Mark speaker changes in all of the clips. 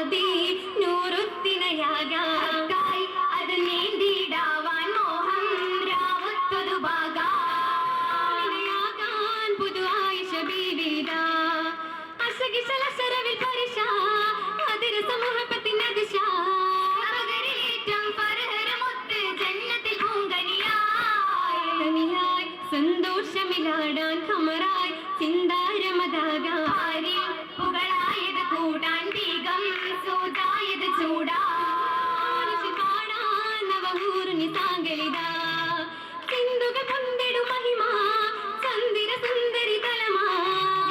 Speaker 1: മതി നൂറുത്തിനയാകായി അത് നീന്തിടാവാൻ മോഹം രാവത്തൊരു ഭാഗാൻ പുതുവായി ശബീവിത അസകിസലസരവിൽ പരിശ അതിര സമൂഹത്തിൻ്റെ ദിശ അപകരിലേറ്റം പരഹരമൊത്ത് ജന്നത്തിൽ പൂങ്കനിയായി സന്തോഷമിലാടാൻ ഖമറായി ചിന്താരമതാകാരി പുകളായത് കൂടാൻ ദീകം സൂതായത് ചൂടാൻ പാടാൻ നവഹൂർണി സാങ്കലിത സിന്ധുകൾ കൊണ്ടിടും മഹിമ ചന്ദിര സുന്ദരി തലമാ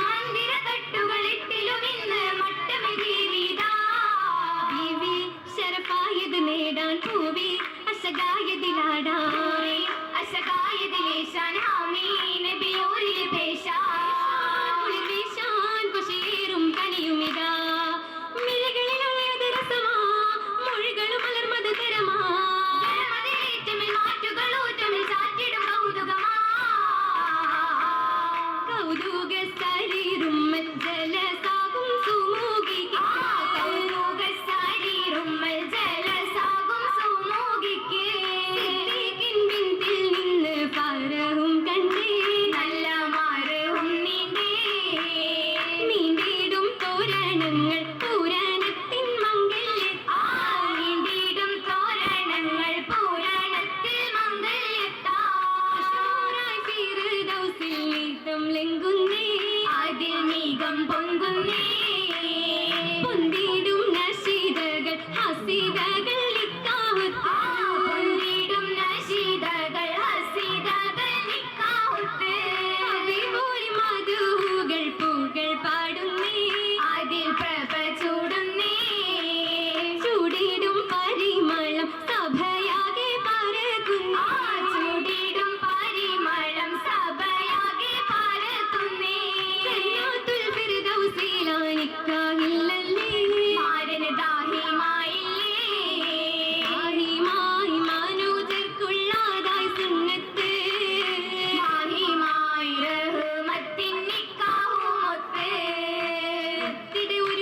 Speaker 1: മന്ദിര തട്ടുകളിട്ടിലും ഇന്ന് മട്ടമി ജീവിത ബീവി ശരഫായത് നേടാൻ പൂവി അശകായതിലാടാൻ അശകായതിലേശാൻ ഹാമീൻ ബിയോരിൽ പേശാൻ കുളിർവീശാൻ കുശീറും കനിയുമിതാ മിഴികളിൽ അഴയത് രസമാ മൊഴികളും മലർമത് തരമാ ജലമതിലേറ്റമിൽ മാറ്റുകളൂറ്റമിൽ ചാറ്റിടും കൗതുകമാ കൗതുക ശരീരം ജലസാകും സുമൂകിക്ക് കൗതുക ശരീരം ജലസാകും സുമൂകിക്ക് സിദ്ദീഖിൻ ബിന്തിൽ നിന്ന് ഫറഹും കണ്ടേ നല്ല മാരവും നീണ്ടിടും തോരണങ്ങൾ പുരാണത്തിൻ മംഗല്യത്താൽ നീണ്ടിടും തോരണങ്ങൾ പുരാണത്തിൽ മംഗല്യത്താൽ ഫിർദൗസിൽ നീത്തം ലംഘുന്നേ അതിൽ നീകം പൊങ്കുന്നേ